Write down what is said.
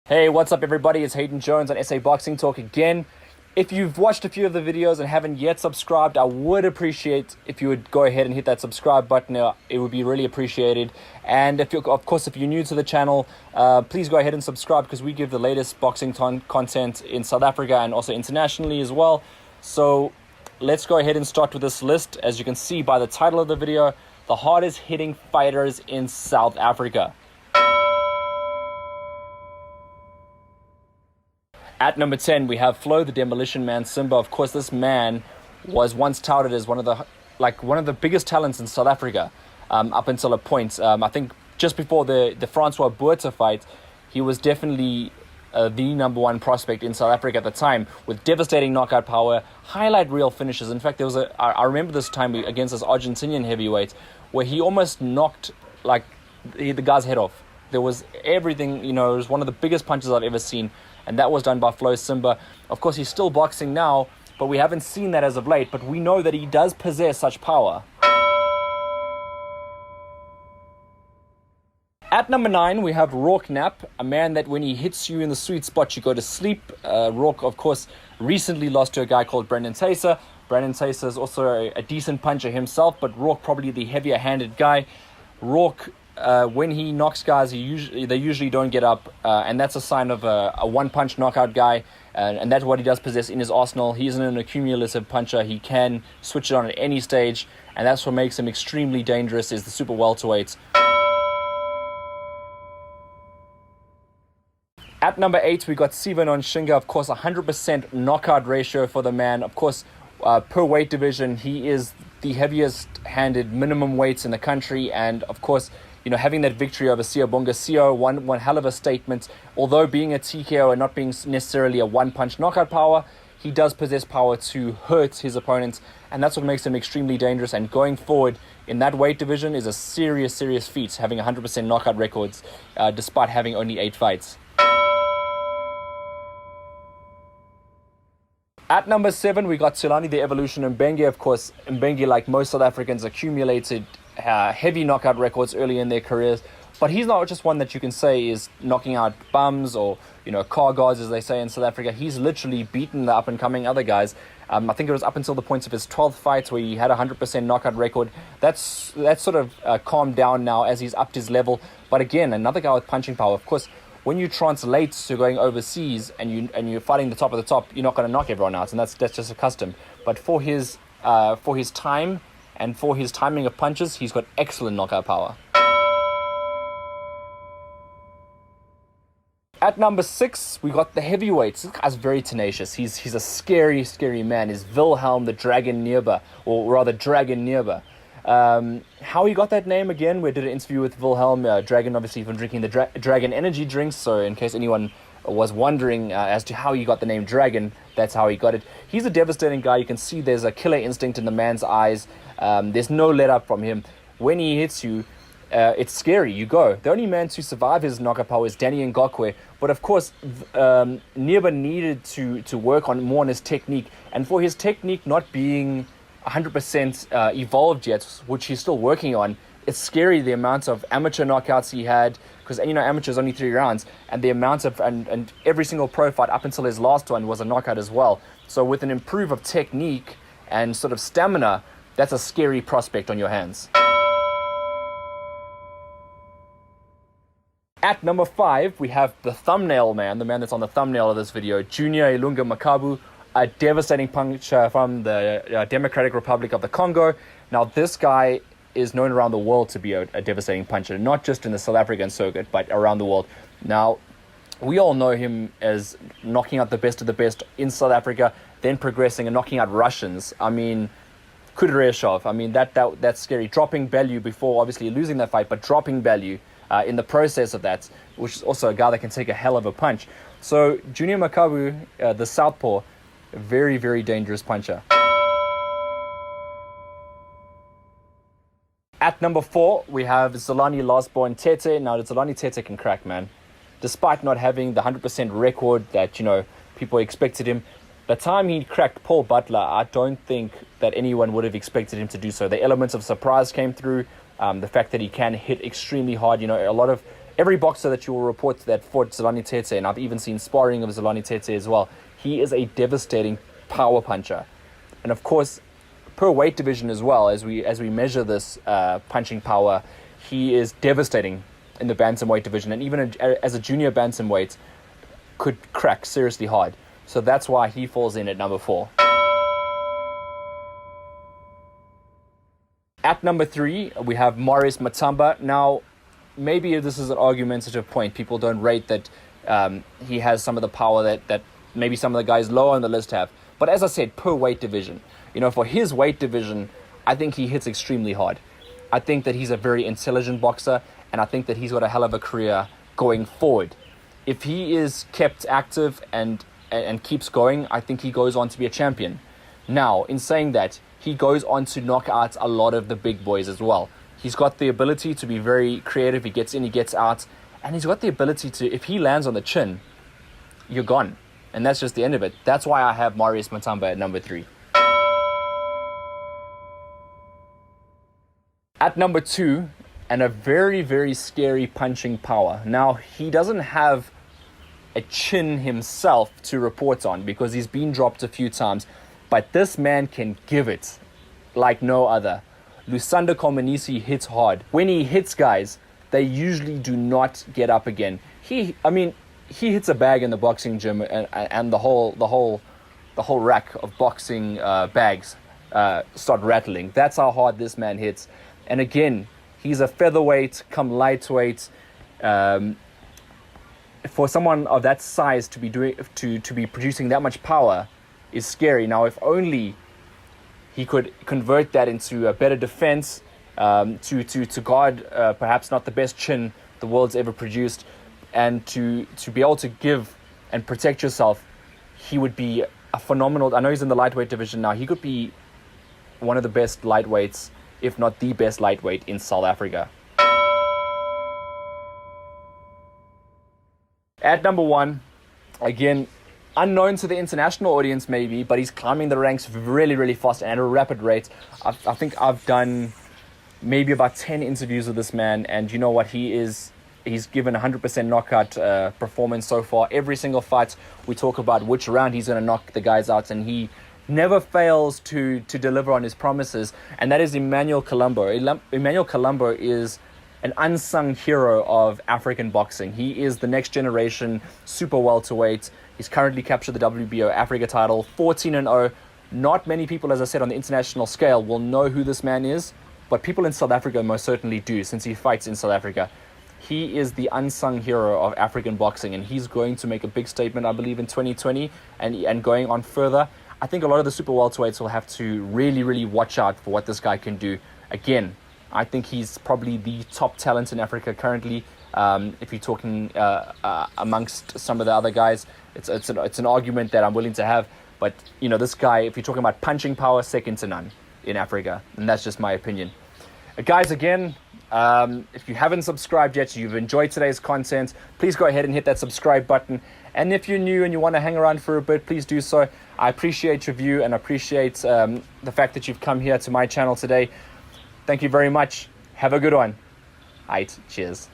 Hey, what's up everybody? It's Hayden Jones on SA Boxing Talk again. If you've watched a few of the videos and haven't yet subscribed, I would appreciate if you would go ahead and hit that subscribe button. It would be really appreciated. And if you're new to the channel, please go ahead and subscribe because we give the latest boxing content in South Africa and also internationally as well. So let's go ahead and start with this list. As you can see by the title of the video, the hardest hitting fighters in South Africa. At number 10, we have Flo the Demolition Man Simba. Of course, this man was once touted as one of the biggest talents in South Africa up until a point. I think just before the Francois Botha fight, he was definitely the number one prospect in South Africa at the time, with devastating knockout power, highlight reel finishes. In fact, I remember this time against this Argentinian heavyweight where he almost knocked the guy's head off. There was everything, it was one of the biggest punches I've ever seen. And that was done by Flo Simba. Of course, he's still boxing now, but we haven't seen that as of late. But we know that he does possess such power. At number 9, we have Knapp, a man that when he hits you in the sweet spot, you go to sleep. Rourke, of course, recently lost to a guy called Brandon Taser. Brandon Taser is also a decent puncher himself, but Rourke probably the heavier-handed guy. Rourke, when he knocks guys, they usually don't get up, and that's a sign of a one-punch knockout guy, and that's what he does possess in his arsenal. He isn't an accumulative puncher. He can switch it on at any stage, and that's what makes him extremely dangerous, is the super welterweight. At number 8, we got Siyabonga Shinga. Of course, 100% knockout ratio for the man. Of course, per weight division, he is the heaviest-handed minimum weights in the country, and of course, having that victory over Siyabonga Shinga, one hell of a statement. Although being a TKO and not being necessarily a one-punch knockout power, he does possess power to hurt his opponents, and that's what makes him extremely dangerous. And going forward in that weight division is a serious feat, having 100% knockout records, despite having only 8 fights. At number 7, we got Salani, the Evolution Mbenge. Of course, Mbenge, like most South Africans, accumulated heavy knockout records early in their careers, but he's not just one that you can say is knocking out bums or car guards, as they say in South Africa. He's literally beaten the up-and-coming other guys. I think it was up until the point of his 12th fight where he had a 100% knockout record. That's sort of calmed down now as he's upped his level. But again, another guy with punching power. Of course, when you translate to going overseas and you're fighting the top of the top, you're not going to knock everyone out, and that's just a custom. But for his time and for his timing of punches, he's got excellent knockout power. At number 6, we got the heavyweights. This guy's very tenacious. He's a scary man. He's Vilhelm the Dragon Nerva, or rather Dragon Nerva. How he got that name again, we did an interview with Vilhelm. Dragon, obviously, from drinking the Dragon energy drinks. So in case anyone was wondering as to how he got the name Dragon, that's how he got it. He's a devastating guy. You can see there's a killer instinct in the man's eyes. There's no let up from him. When he hits you, it's scary. You go. The only man to survive his knockout power is Danny Ngakwe. But of course, Nerva needed to work more on his technique. And for his technique not being 100% evolved yet, which he's still working on, it's scary the amount of amateur knockouts he had, because amateur is only 3 rounds, and the amount of and every single pro fight up until his last one was a knockout as well. So with an improve of technique and sort of stamina, that's a scary prospect on your hands. At number 5, we have the thumbnail man, the man that's on the thumbnail of this video, Junior Ilunga Makabu, a devastating puncher from the Democratic Republic of the Congo. Now, this guy is known around the world to be a devastating puncher, not just in the South African circuit, but around the world. Now, we all know him as knocking out the best of the best in South Africa, then progressing and knocking out Russians. I mean, Kudryashov, that's scary. Dropping Bellew before, obviously, losing that fight, but dropping Bellew in the process of that, which is also a guy that can take a hell of a punch. So, Junior Makabu, the southpaw, a very dangerous puncher. At number 4, we have Salani lastborn Tete. Now, Salani Tete can crack, man. Despite not having the 100% record that, people expected him, the time he cracked Paul Butler, I don't think that anyone would have expected him to do so. The elements of surprise came through. The fact that he can hit extremely hard. A lot of every boxer that you will report that fought Salani Tete, and I've even seen sparring of Salani Tete as well, he is a devastating power puncher. And of course, per weight division as well, as we measure this punching power, he is devastating in the bantamweight division, and even as a junior bantamweight, could crack seriously hard. So that's why he falls in at number 4. At number 3, we have Marius Mutombo. Now, maybe this is an argumentative point. People don't rate that he has some of the power that maybe some of the guys lower on the list have. But as I said, per weight division, for his weight division, I think he hits extremely hard. I think that he's a very intelligent boxer, and I think that he's got a hell of a career going forward. If he is kept active and keeps going, I think he goes on to be a champion. Now, in saying that, he goes on to knock out a lot of the big boys as well. He's got the ability to be very creative. He gets in, he gets out, and he's got the ability to, if he lands on the chin, you're gone. And that's just the end of it. That's why I have Marius Mutombo at number 3. At number 2, and a very, very scary punching power. Now, he doesn't have a chin himself to report on because he's been dropped a few times, but this man can give it like no other. Lusanda Komanisi hits hard. When he hits guys, they usually do not get up again. He hits a bag in the boxing gym, and the whole rack of boxing bags start rattling. That's how hard this man hits. And again, he's a featherweight, come lightweight. For someone of that size to be producing that much power is scary. Now, if only he could convert that into a better defense, to guard perhaps not the best chin the world's ever produced, and to be able to give and protect yourself, he would be a phenomenal. I know he's in the lightweight division now. He could be one of the best lightweights, if not the best lightweight in South Africa. At number 1, again, unknown to the international audience maybe, but he's climbing the ranks really, really fast and at a rapid rate. I think I've done maybe about 10 interviews with this man, and you know what, he's given 100% knockout performance so far. Every single fight we talk about which round he's going to knock the guys out, and he never fails to deliver on his promises, and that is Emmanuel Colombo. Emmanuel Colombo is an unsung hero of African boxing. He is the next generation super welterweight. He's currently captured the WBO Africa title, 14-0. Not many people, as I said, on the international scale will know who this man is, but people in South Africa most certainly do, since he fights in South Africa. He is the unsung hero of African boxing, and he's going to make a big statement, I believe, in 2020 and going on further. I think a lot of the super welterweights will have to really, really watch out for what this guy can do. Again, I think he's probably the top talent in Africa currently. If you're talking amongst some of the other guys, it's an argument that I'm willing to have. But, this guy, if you're talking about punching power, second to none in Africa. And that's just my opinion. Guys, again, if you haven't subscribed yet, you've enjoyed today's content, please go ahead and hit that subscribe button. And if you're new and you want to hang around for a bit, please do so. I appreciate your view and appreciate the fact that you've come here to my channel today. Thank you very much. Have a good one. Cheers.